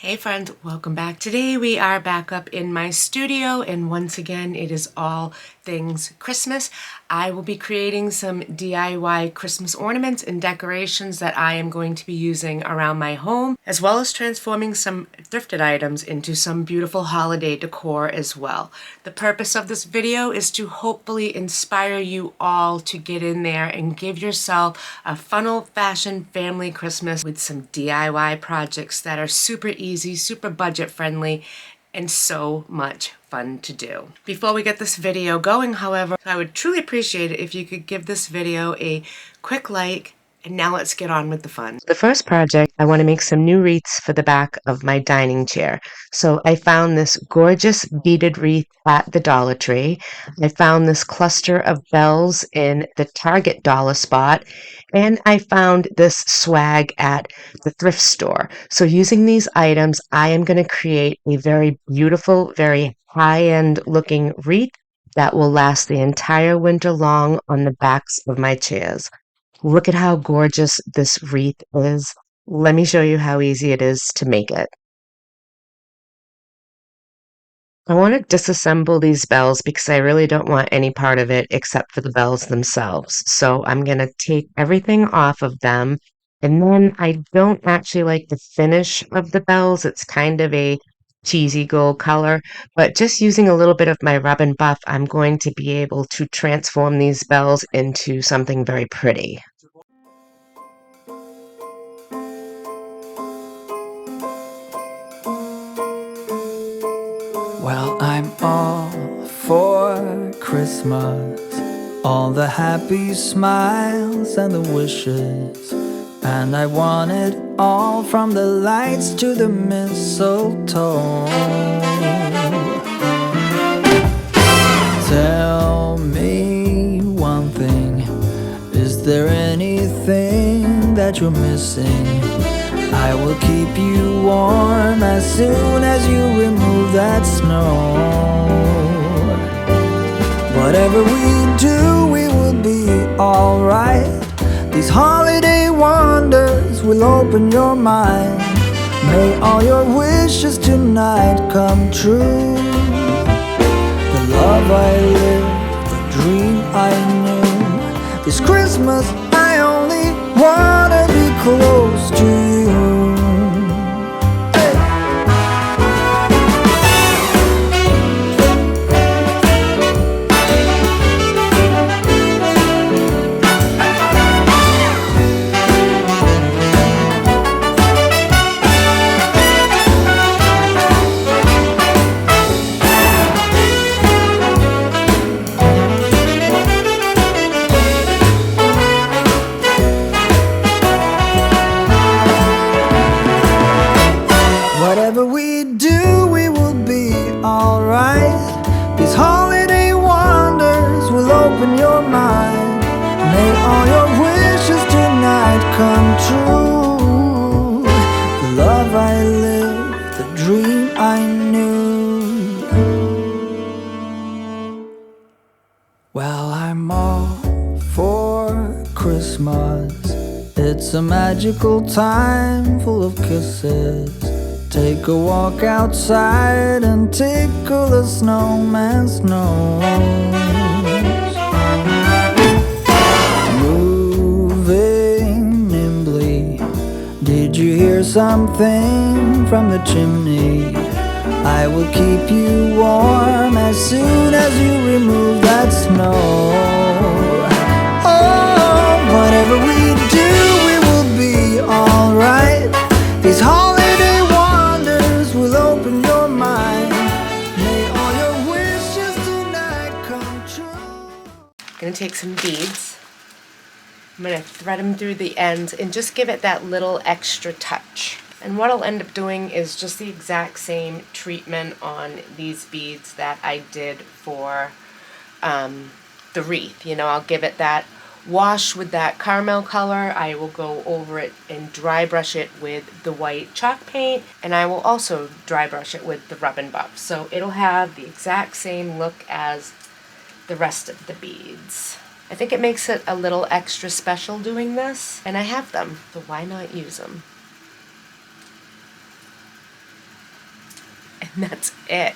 Hey friends, welcome back. Today we are back up in my studio and once again it is all things Christmas. I will be creating some DIY Christmas ornaments and decorations that I am going to be using around my home, as well as transforming some thrifted items into some beautiful holiday decor as well. The purpose of this video is to hopefully inspire you all to get in there and give yourself a fun old-fashioned family Christmas with some DIY projects that are super easy, super budget friendly, and so much fun to do. Before we get this video going, however, I would truly appreciate it if you could give this video a quick like, and now let's get on with the fun. The first project, I want to make some new wreaths for the back of my dining chair. So I found this gorgeous beaded wreath at the Dollar Tree. I found this cluster of bells in the Target dollar spot. And I found this swag at the thrift store. So using these items, I am going to create a very beautiful, very high-end looking wreath that will last the entire winter long on the backs of my chairs. Look at how gorgeous this wreath is. Let me show you how easy it is to make it. I want to disassemble these bells because I really don't want any part of it except for the bells themselves. So I'm going to take everything off of them. And then I don't actually like the finish of the bells. It's kind of a cheesy gold color. But just using a little bit of my rub and buff, I'm going to be able to transform these bells into something very pretty. Well, I'm all for Christmas, all the happy smiles and the wishes, and I want it all from the lights to the mistletoe. Tell me one thing, is there anything that you're missing? I will keep you warm as soon as you remove that snow. Whatever we do, we will be alright. These holiday wonders will open your mind. May all your wishes tonight come true. The love I lived, the dream I knew. This Christmas I only wanna be close to you. Whatever we do, we will be alright. These holiday wonders will open your mind. May all your wishes tonight come true. The love I lived, the dream I knew. Well, I'm all for Christmas. It's a magical time full of kisses. Take a walk outside and tickle the snowman's nose. Moving nimbly, did you hear something from the chimney? I will keep you warm as soon as you remove that snow. Oh, whatever we do, we will be alright. These holiday will open your mind. May all your wishes tonight come true. I'm going to take some beads. I'm going to thread them through the ends and just give it that little extra touch. And what I'll end up doing is just the exact same treatment on these beads that I did for the wreath. You know, I'll give it that wash with that caramel color. I will go over it and dry brush it with the white chalk paint, and I will also dry brush it with the rub and buff. So it'll have the exact same look as the rest of the beads. I think it makes it a little extra special doing this, and I have them, so why not use them? and that's it.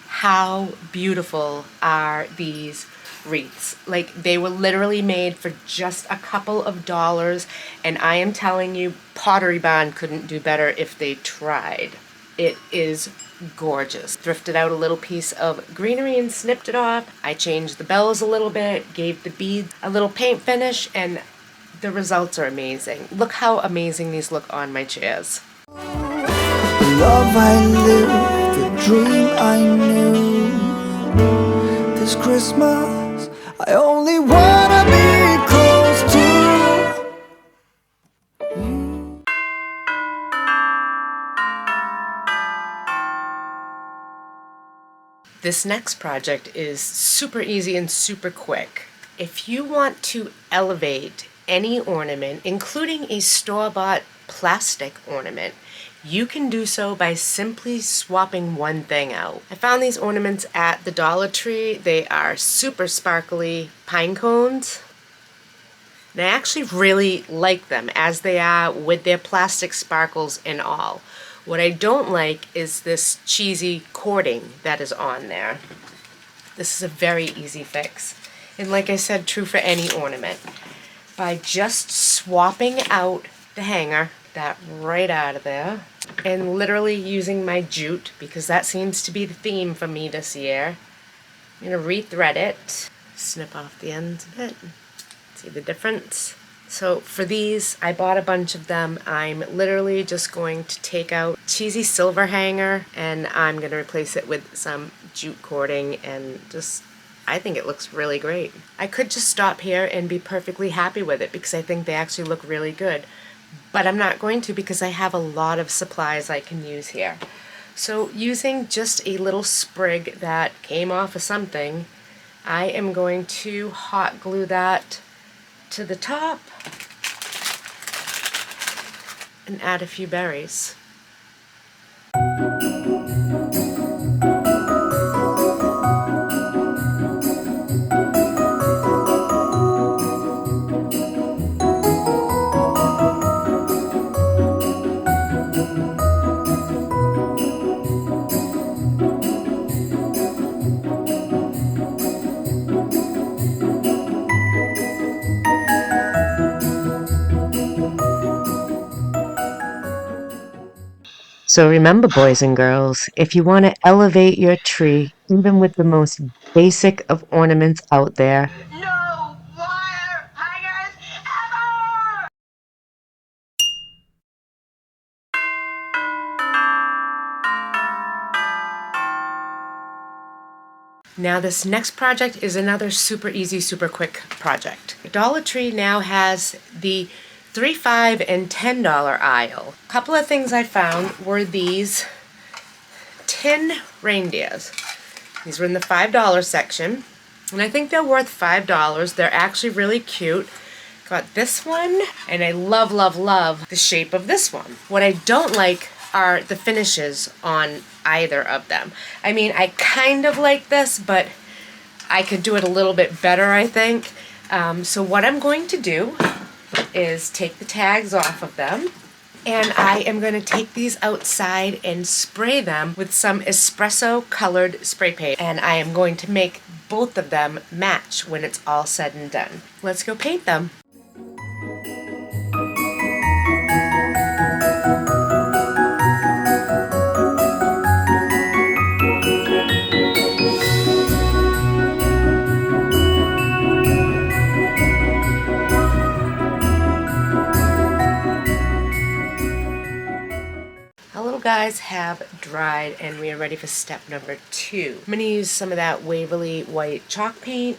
How beautiful are these wreaths? Like, they were literally made for just a couple of dollars, and I am telling you, Pottery Barn couldn't do better if they tried. It is gorgeous. Thrifted out a little piece of greenery and snipped it off. I changed the bells a little bit, gave the beads a little paint finish, and the results are amazing. Look how amazing these look on my chairs. The love I lived, the dream I knew. This Christmas, I only wanna be close to you. This next project is super easy and super quick. If you want to elevate any ornament, including a store-bought plastic ornament, you can do so by simply swapping one thing out. I found these ornaments at the Dollar Tree. They are super sparkly pine cones. And I actually really like them as they are with their plastic sparkles and all. What I don't like is this cheesy cording that is on there. This is a very easy fix. And like I said, true for any ornament. By just swapping out the hanger, that right out of there, and literally using my jute, because that seems to be the theme for me this year. I'm going to rethread it, snip off the ends of it, see the difference. So for these, I bought a bunch of them. I'm literally just going to take out cheesy silver hanger, and I'm going to replace it with some jute cording, and just, I think it looks really great. I could just stop here and be perfectly happy with it because I think they actually look really good. But I'm not going to because I have a lot of supplies I can use here. So using just a little sprig that came off of something, I am going to hot glue that to the top and add a few berries. So remember, boys and girls, if you want to elevate your tree, even with the most basic of ornaments out there, No wire hangers ever! now this next project is another super easy, super quick project. Dollar Tree now has the $3, $5, and $10 aisle. A couple of things I found were these tin reindeers. These were in the $5 section, and I think they're worth $5. They're actually really cute. Got this one, and I love, love, love the shape of this one. What I don't like are the finishes on either of them. I mean, I kind of like this, but I could do it a little bit better, I think. So what I'm going to do is take the tags off of them, and I am going to take these outside and spray them with some espresso colored spray paint, and I am going to make both of them match when it's all said and done. Let's go paint them. Our little guys have dried, and we are ready for step number 2. I'm going to use some of that Waverly white chalk paint,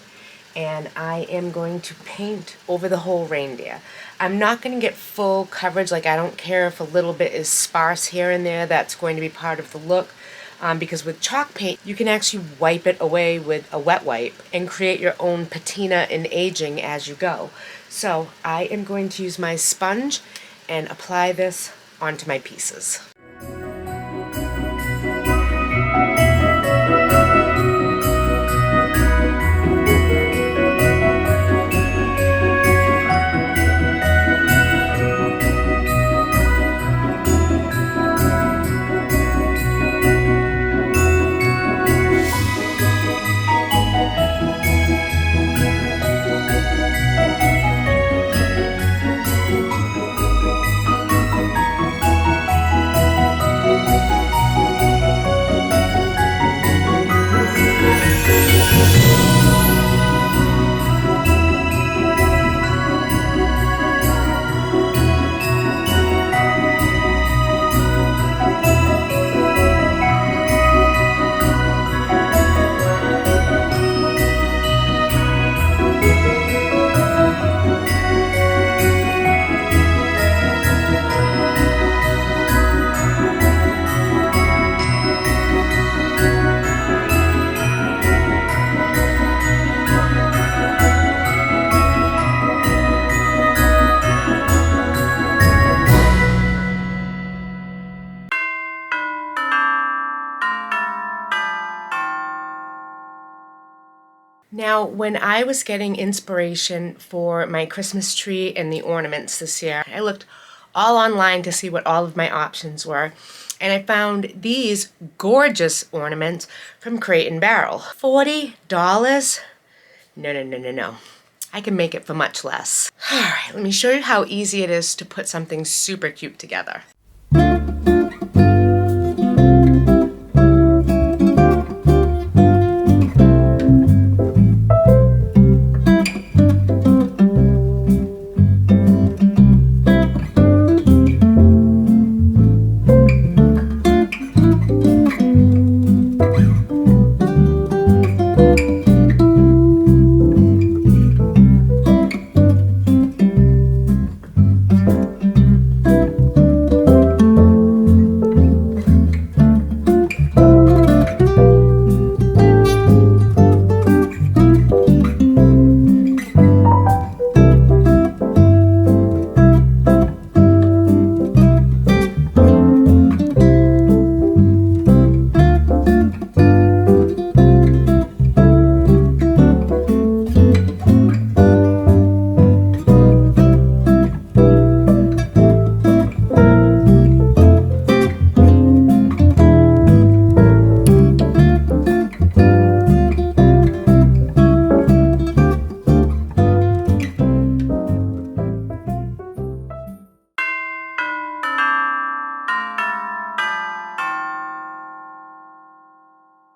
and I am going to paint over the whole reindeer. I'm not going to get full coverage, like I don't care if a little bit is sparse here and there, that's going to be part of the look. Because with chalk paint, you can actually wipe it away with a wet wipe and create your own patina and aging as you go. So I am going to use my sponge and apply this onto my pieces. Now, when I was getting inspiration for my Christmas tree and the ornaments this year, I looked all online to see what all of my options were. And I found these gorgeous ornaments from Crate and Barrel. $40? No, no, no, no, no. I can make it for much less. All right, let me show you how easy it is to put something super cute together.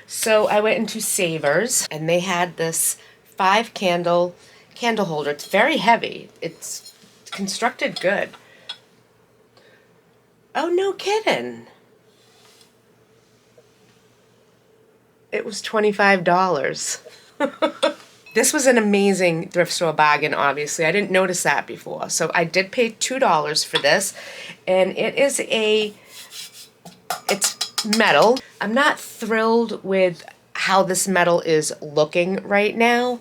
So I went into Savers and they had this 5-candle candle holder. It's very heavy. It's constructed good. Oh, no kidding. It was $25. This was an amazing thrift store bargain, obviously. I didn't notice that before. So I did pay $2 for this. And it's metal. I'm not thrilled with how this metal is looking right now.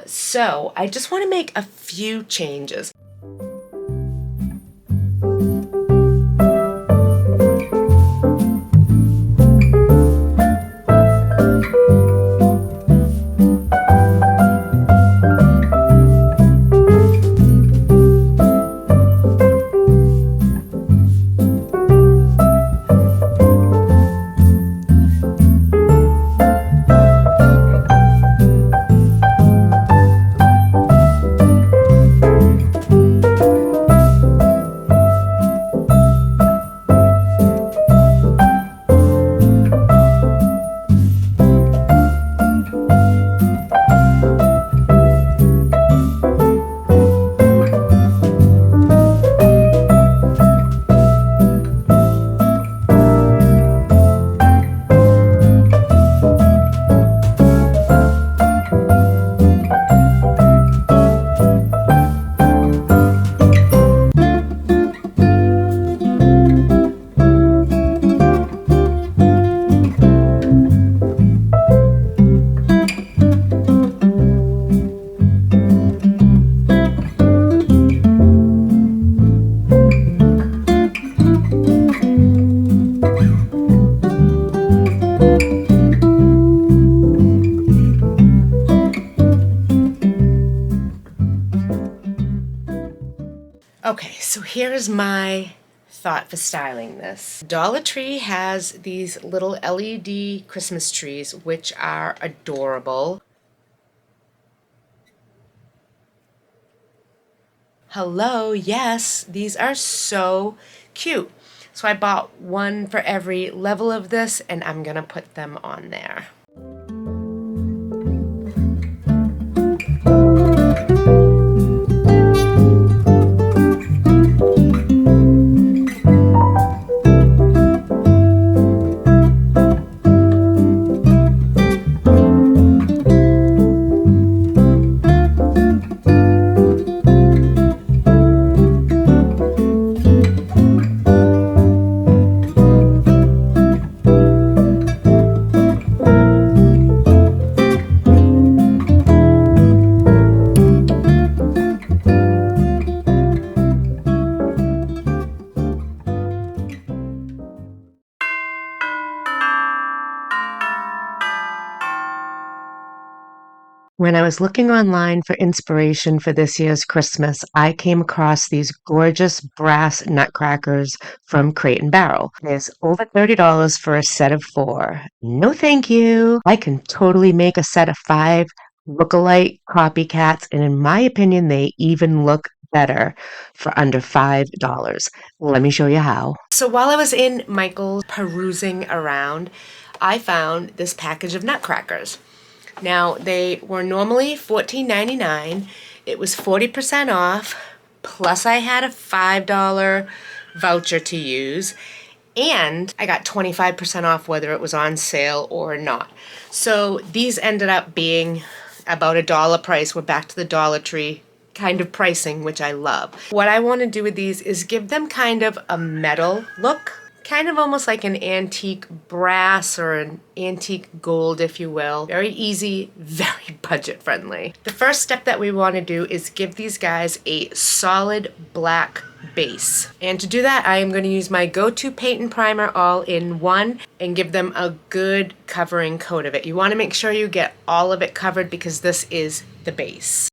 So I just want to make a few changes. Okay, so here's my thought for styling this. Dollar Tree has these little LED Christmas trees, which are adorable. Hello, yes, these are so cute. So I bought one for every level of this, and I'm gonna put them on there. When I was looking online for inspiration for this year's Christmas, I came across these gorgeous brass nutcrackers from Crate and Barrel. There's over $30 for a set of 4. No thank you. I can totally make a set of 5 look-alike copycats, and in my opinion, they even look better for under $5. Let me show you how. So while I was in Michael's perusing around, I found this package of nutcrackers. Now, they were normally $14.99. It was 40% off, plus I had a $5 voucher to use, and I got 25% off whether it was on sale or not. So these ended up being about $1 price. We're back to the Dollar Tree kind of pricing, which I love. What I want to do with these is give them kind of a metal look, kind of almost like an antique brass or an antique gold, if you will. Very easy, very budget friendly. The first step that we want to do is give these guys a solid black base. And to do that, I am going to use my go-to paint and primer all-in-one and give them a good covering coat of it. You want to make sure you get all of it covered because this is the base.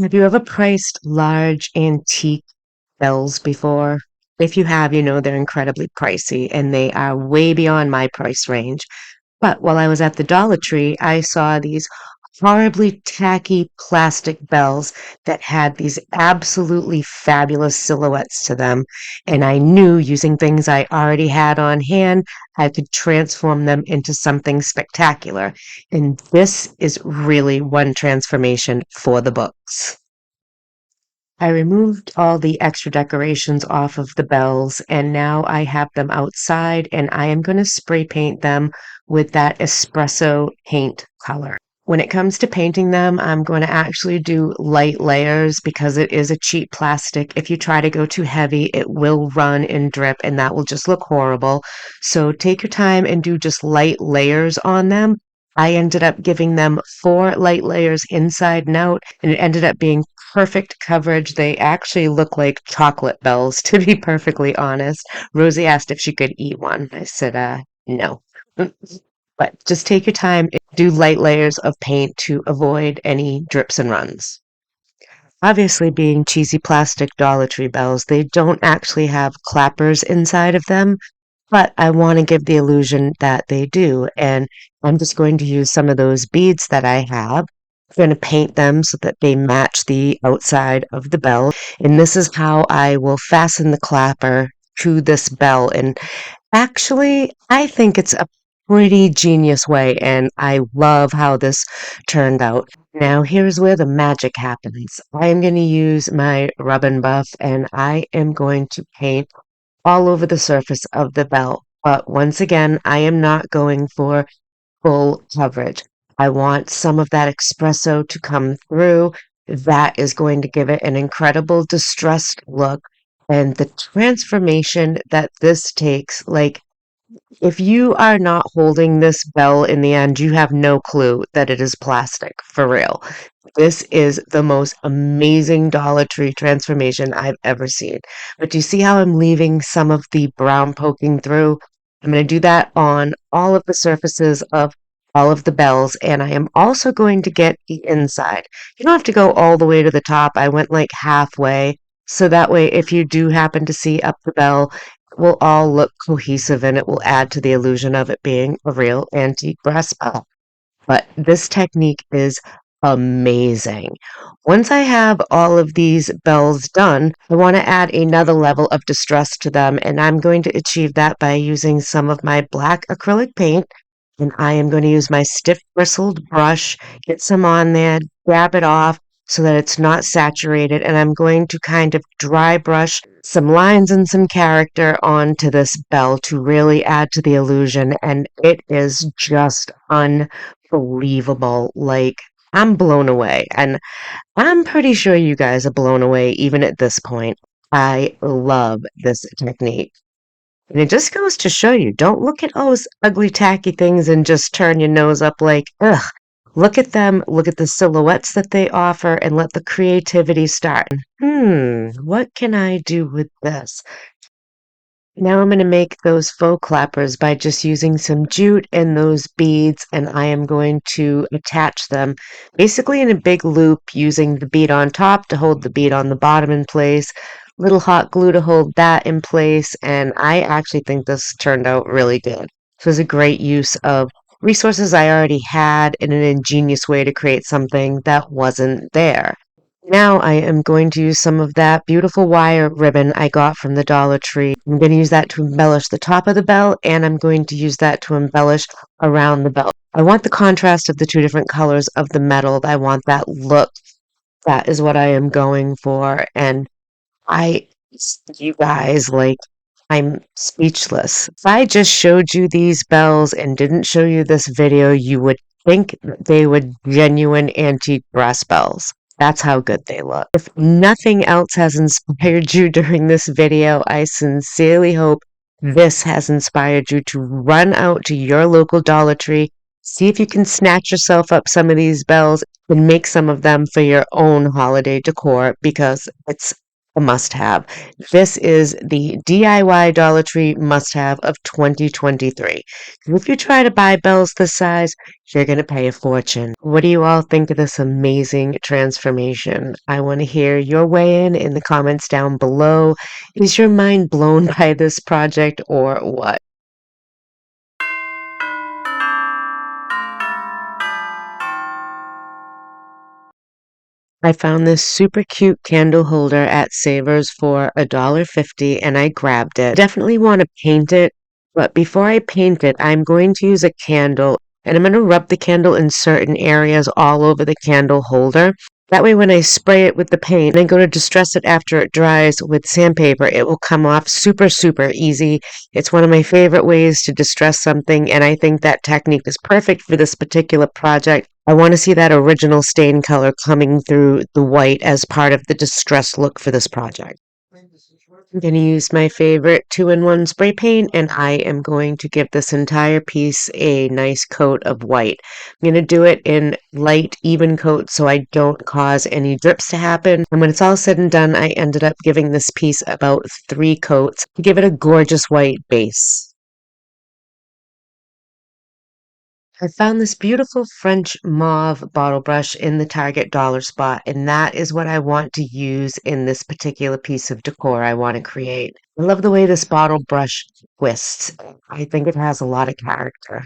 Have you ever priced large antique bells before? If you have, you know they're incredibly pricey and they are way beyond my price range. But while I was at the Dollar Tree, I saw these horribly tacky plastic bells that had these absolutely fabulous silhouettes to them. And I knew using things I already had on hand, I could transform them into something spectacular. And this is really one transformation for the books. I removed all the extra decorations off of the bells and now I have them outside and I am going to spray paint them with that espresso paint color. When it comes to painting them, I'm going to actually do light layers because it is a cheap plastic. If you try to go too heavy, it will run and drip and that will just look horrible. So take your time and do just light layers on them. I ended up giving them 4 light layers inside and out, and it ended up being perfect coverage. They actually look like chocolate bells, to be perfectly honest. Rosie asked if she could eat one. I said, no. But just take your time and do light layers of paint to avoid any drips and runs. Obviously, being cheesy plastic Dollar Tree bells, they don't actually have clappers inside of them, but I want to give the illusion that they do. And I'm just going to use some of those beads that I have. I'm going to paint them so that they match the outside of the bell. And this is how I will fasten the clapper to this bell. And actually, I think it's a pretty genius way, and I love how this turned out. Now, here's where the magic happens. I am going to use my rub and buff, and I am going to paint all over the surface of the bell. But once again, I am not going for full coverage. I want some of that espresso to come through. That is going to give it an incredible distressed look. And the transformation that this takes, like, if you are not holding this bell in the end, you have no clue that it is plastic, for real. This is the most amazing Dollar Tree transformation I've ever seen. But do you see how I'm leaving some of the brown poking through? I'm going to do that on all of the surfaces of all of the bells, and I am also going to get the inside. You don't have to go all the way to the top. I went like halfway, so that way if you do happen to see up the bell, it will all look cohesive and it will add to the illusion of it being a real antique brass bell. But this technique is amazing. Once I have all of these bells done, I want to add another level of distress to them, and I'm going to achieve that by using some of my black acrylic paint. And I am going to use my stiff bristled brush, get some on there, dab it off so that it's not saturated, and I'm going to kind of dry brush some lines and some character onto this bell to really add to the illusion, and it is just unbelievable. Like, I'm blown away, and I'm pretty sure you guys are blown away even at this point. I love this technique. And it just goes to show you, don't look at those ugly, tacky things and just turn your nose up like, ugh. Look at them, look at the silhouettes that they offer, and let the creativity start. What can I do with this? Now I'm going to make those faux clappers by just using some jute and those beads, and I am going to attach them basically in a big loop using the bead on top to hold the bead on the bottom in place, little hot glue to hold that in place, and I actually think this turned out really good. This was a great use of resources I already had in an ingenious way to create something that wasn't there. Now I am going to use some of that beautiful wire ribbon I got from the Dollar Tree. I'm going to use that to embellish the top of the bell, and I'm going to use that to embellish around the bell. I want the contrast of the two different colors of the metal. I want that look. That is what I am going for. And you guys, like, I'm speechless. If I just showed you these bells and didn't show you this video, you would think that they were genuine antique brass bells. That's how good they look. If nothing else has inspired you during this video, I sincerely hope this has inspired you to run out to your local Dollar Tree, see if you can snatch yourself up some of these bells and make some of them for your own holiday decor, because it's a must-have. This is the DIY Dollar Tree must-have of 2023. If you try to buy bells this size, you're going to pay a fortune. What do you all think of this amazing transformation? I want to hear your weigh in the comments down below. Is your mind blown by this project or what? I found this super cute candle holder at Savers for $1.50 and I grabbed it. Definitely want to paint it, but before I paint it, I'm going to use a candle and I'm going to rub the candle in certain areas all over the candle holder. That way when I spray it with the paint and go to distress it after it dries with sandpaper, it will come off super, super easy. It's one of my favorite ways to distress something, and I think that technique is perfect for this particular project. I want to see that original stain color coming through the white as part of the distress look for this project. I'm going to use my favorite 2-in-1 spray paint, and I am going to give this entire piece a nice coat of white. I'm going to do it in light, even coats so I don't cause any drips to happen. And when it's all said and done, I ended up giving this piece about 3 coats to give it a gorgeous white base. I found this beautiful French mauve bottle brush in the Target dollar spot, and that is what I want to use in this particular piece of decor I want to create. I love the way this bottle brush twists. I think it has a lot of character.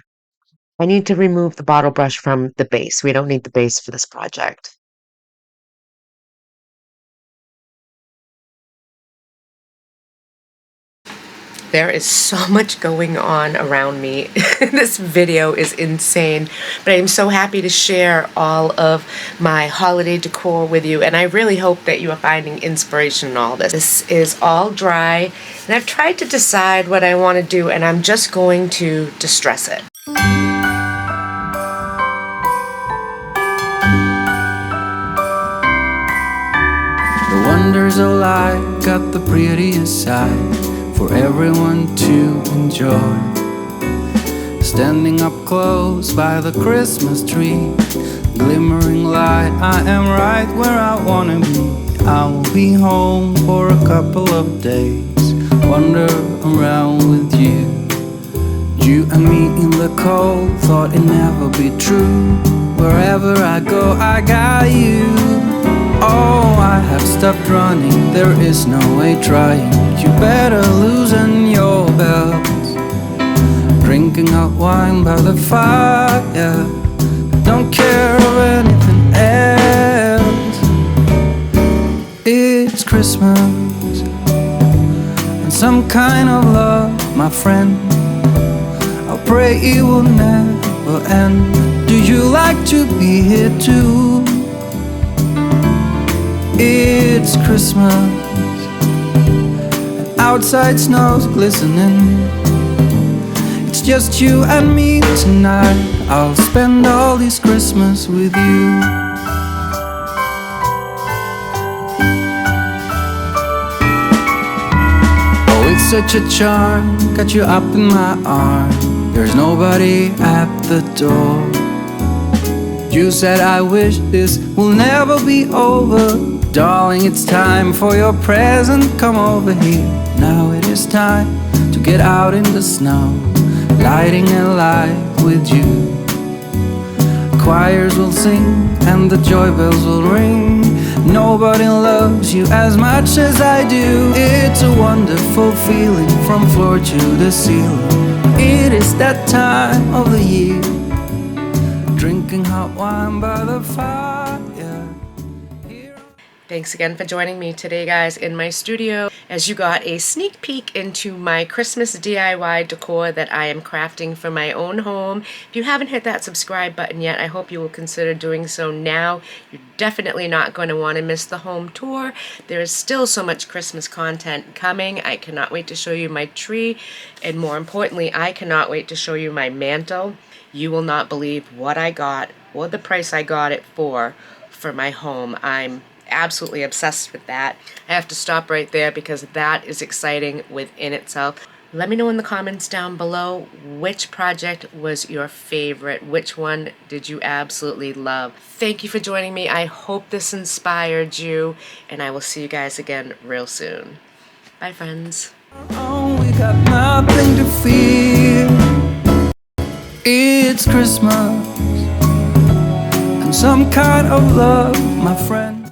I need to remove the bottle brush from the base. We don't need the base for this project. There is so much going on around me. This video is insane, but I'm so happy to share all of my holiday decor with you, and I really hope that you are finding inspiration in all this. This is all dry, and I've tried to decide what I want to do, and I'm just going to distress it. The wonders of life got the prettiest side for everyone to enjoy. Standing up close by the Christmas tree, glimmering light, I am right where I wanna be. I will be home for a couple of days, wander around with you. You and me in the cold, thought it'd never be true. Wherever I go, I got you. Oh, I have stopped running, there is no way trying. You better loosen your belts. Drinking hot wine by the fire, don't care of anything else. It's Christmas, and some kind of love, my friend. I pray it will never end. Do you like to be here too? It's Christmas, and outside snow's glistening. It's just you and me tonight. I'll spend all this Christmas with you. Oh, it's such a charm, got you up in my arms. There's nobody at the door. You said I wish this will never be over. Darling, it's time for your present. Come over here. Now it is time to get out in the snow, lighting a light with you. Choirs will sing and the joy bells will ring. Nobody loves you as much as I do. It's a wonderful feeling from floor to the ceiling. It is that time of the year, drinking hot wine by the fire. Thanks again for joining me today, guys, in my studio as you got a sneak peek into my Christmas DIY decor that I am crafting for my own home. If you haven't hit that subscribe button yet, I hope you will consider doing so now. You're definitely not going to want to miss the home tour. There is still so much Christmas content coming. I cannot wait to show you my tree, and more importantly, I cannot wait to show you my mantle. You will not believe what I got or the price I got it for my home. I'm absolutely obsessed with that. I have to stop right there because that is exciting within itself. Let me know in the comments down below which project was your favorite. Which one did you absolutely love? Thank you for joining me. I hope this inspired you, and I will see you guys again real soon. Bye, friends. Oh, we got nothing to fear. It's Christmas, and some kind of love, my friend.